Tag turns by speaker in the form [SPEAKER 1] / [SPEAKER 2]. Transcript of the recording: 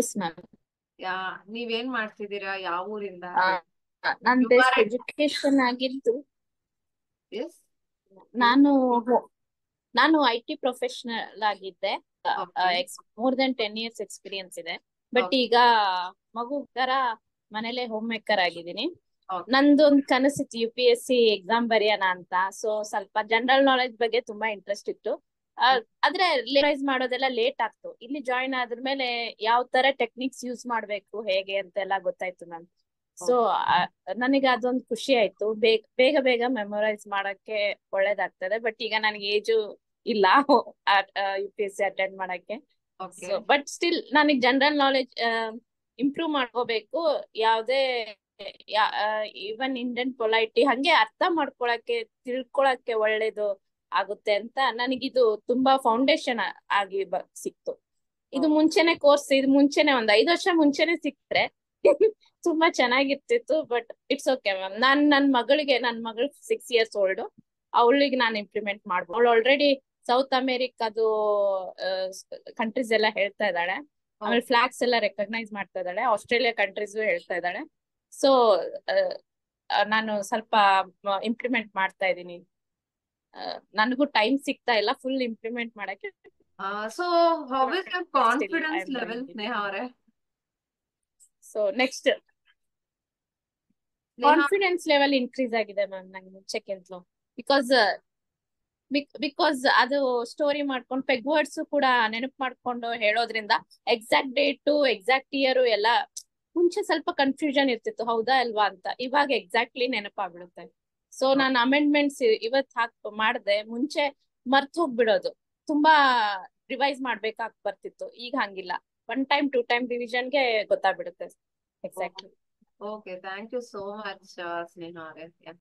[SPEAKER 1] Yes ma'am.
[SPEAKER 2] ಯಾ ನೀವೇನ್ ಮಾಡ್ತಿದ್ದೀರಾ? ಯಾವ ಊರಿಂದ?
[SPEAKER 1] ನಾನ್
[SPEAKER 2] ಯು
[SPEAKER 1] ಬೆಸ್ಟ್
[SPEAKER 2] ಆರ್
[SPEAKER 1] ಎಜುಕೇಶನ್ ಆಗಿದ್ದು.
[SPEAKER 2] ಎಸ್
[SPEAKER 1] ನಾನು ನಾನು IT ಪ್ರೊಫೆಷನಲ್ ಆಗಿದ್ದೆ.
[SPEAKER 2] Okay
[SPEAKER 1] more than 10 years experience ಇದೆ. ಬಟ್
[SPEAKER 2] ಓಕೆ
[SPEAKER 1] ಈಗ ಮಗುಕರ ಮನೇಲೆ ಹೋಮ್ ಮೇಕರ್ ಆಗಿದ್ದೀನಿ.
[SPEAKER 2] ಓಕೆ
[SPEAKER 1] ನಂದೊಂದ್ ಕನಸಿತ್ತು UPSC ಎಕ್ಸಾಮ್ ಬರೆಯೋಣ ಅಂತ. ಸೊ ಸ್ವಲ್ಪ ಜನರಲ್ ನಾಲೆಜ್ ಬಗ್ಗೆ ತುಂಬಾ ಇಂಟ್ರೆಸ್ಟ್ ಇತ್ತು. ಆದ್ರೆ ರಿಯಲೈಸ್ ಮಾಡೋದೆಲ್ಲ ಲೇಟ್ ಆಗ್ತು. ಇಲ್ಲಿ ಜಾಯಿನ್ ಆದ್ಮೇಲೆ ಯಾವ ತರ ಟೆಕ್ನಿಕ್ಸ್ ಯೂಸ್ ಮಾಡ್ಬೇಕು ಹೇಗೆ ಅಂತೆಲ್ಲ ಗೊತ್ತಾಯ್ತು ಮ್ಯಾಮ್. ಸೊ
[SPEAKER 2] ಓಕೆ
[SPEAKER 1] ನನಗೆ ಅದೊಂದು ಖುಷಿ ಆಯ್ತು. ಬೇಗ ಬೇಗ ಮೆಮೊರೈಸ್ ಮಾಡಕ್ಕೆ ಒಳ್ಳೇದಾಗ್ತದೆ. ಬಟ್ ಈಗ ನನಗೆ ಏಜು ಇಲ್ಲ UPSC ಅಟೆಂಡ್ ಮಾಡಕ್ಕೆ.
[SPEAKER 2] ಓಕೆ
[SPEAKER 1] ಸೊ ಬಟ್ ಸ್ಟಿಲ್ ನನಗೆ ಜನರಲ್ ನಾಲೆಜ್ ಇಂಪ್ರೂವ್ ಮಾಡ್ಕೋಬೇಕು. ಯಾವ್ದೇ ಈವನ್ ಇಂಡಿಯನ್ ಪೊಲೈಟಿ ಹಂಗೆ ಅರ್ಥ ಮಾಡ್ಕೊಳಕ್ಕೆ ತಿಳ್ಕೊಳಕ್ಕೆ ಒಳ್ಳೇದು ಆಗುತ್ತೆ ಅಂತ ನನಗಿದು ತುಂಬಾ ಫೌಂಡೇಶನ್ ಆಗಿ ಸಿಕ್ತು. ಇದು ಮುಂಚೆನೆ ಕೋರ್ಸ್, ಇದು ಮುಂಚೆನೆ ಒಂದ್ 5 ವರ್ಷ ಮುಂಚೆನೆ ಸಿಕ್ತ್ರೆ ತುಂಬಾ ಚೆನ್ನಾಗಿರ್ತಿತ್ತು. But it's okay ma'am. ನನ್ ಮಗಳು 6 years ಓಲ್ಡ್. ಅವಳಿಗೆ ನಾನು ಇಂಪ್ಲಿಮೆಂಟ್ ಮಾಡ್ಬೋದು. ಅವಳು ಆಲ್ರೆಡಿ ಸೌತ್ ಅಮೆರಿಕದು ಕಂಟ್ರೀಸ್ ಎಲ್ಲ ಹೇಳ್ತಾ ಇದ್ದಾಳೆ. ಆಮೇಲೆ ಫ್ಲಾಗ್ಸ್ ಎಲ್ಲ ರೆಕಗ್ನೈಸ್ ಮಾಡ್ತಾ ಇದ್ದಾಳೆ. ಆಸ್ಟ್ರೇಲಿಯಾ ಕಂಟ್ರೀಸ್ ಹೇಳ್ತಾ ಇದ್ದಾಳೆ. ಸೊ ನಾನು ಸ್ವಲ್ಪ ಇಂಪ್ಲಿಮೆಂಟ್ ಮಾಡ್ತಾ ಇದ್ದೀನಿ. ನನಗೂ ಟೈಮ್ ಸಿಗ್ತಾ ಇಲ್ಲ ಫುಲ್ ಇಂಪ್ಲಿಮೆಂಟ್ ಮಾಡಕ್ಕೆ.
[SPEAKER 2] So how is your
[SPEAKER 1] still I
[SPEAKER 2] confidence
[SPEAKER 1] am
[SPEAKER 2] level,
[SPEAKER 1] doing it.
[SPEAKER 2] Sneha ಅವರೇ?
[SPEAKER 1] So next
[SPEAKER 2] Sneha
[SPEAKER 1] confidence level increase ಆಗಿದೆ ಮ್ಯಾಮ್ ನಂಗೆ ಮುಂಚೆಕ್ಕಿಂತಲೂ. ಬಿಕಾಸ್ ಬಿಕಾಸ್ ಅದು ಸ್ಟೋರಿ ಮಾಡ್ಕೊಂಡು ಪೆಗ್ ವರ್ಡ್ಸ್ ಕೂಡ ನೆನಪು ಮಾಡ್ಕೊಂಡು ಹೇಳೋದ್ರಿಂದ ಎಕ್ಸಾಕ್ಟ್ ಡೇಟು ಎಕ್ಸಾಕ್ಟ್ ಇಯರ್ ಎಲ್ಲ ಮುಂಚೆ ಸ್ವಲ್ಪ ಕನ್ಫ್ಯೂಷನ್ ಇರ್ತಿತ್ತು, ಹೌದಾ ಅಲ್ವಾ ಅಂತ. ಇವಾಗ ಎಕ್ಸಾಕ್ಟ್ಲಿ ನೆನಪಾಗ್ಬಿಡುತ್ತೆ. ಸೊ ನಾನು ಅಮೆಂಡ್ಮೆಂಟ್ಸ್ ಇವತ್ ಮಾಡ್ದೆ. ಮುಂಚೆ ಮರ್ತ್ ಹೋಗ್ಬಿಡೋದು, ತುಂಬಾ ರಿವೈಸ್ ಮಾಡ್ಬೇಕಾಗ್ ಬರ್ತಿತ್ತು. ಈಗ ಹಂಗಿಲ್ಲ, 1 time 2 time ರಿವಿಷನ್ಗೆ ಗೊತ್ತಾಗ್ಬಿಡುತ್ತೆ exactly.
[SPEAKER 2] Okay, thank you so much Sneha ಅವರೇ.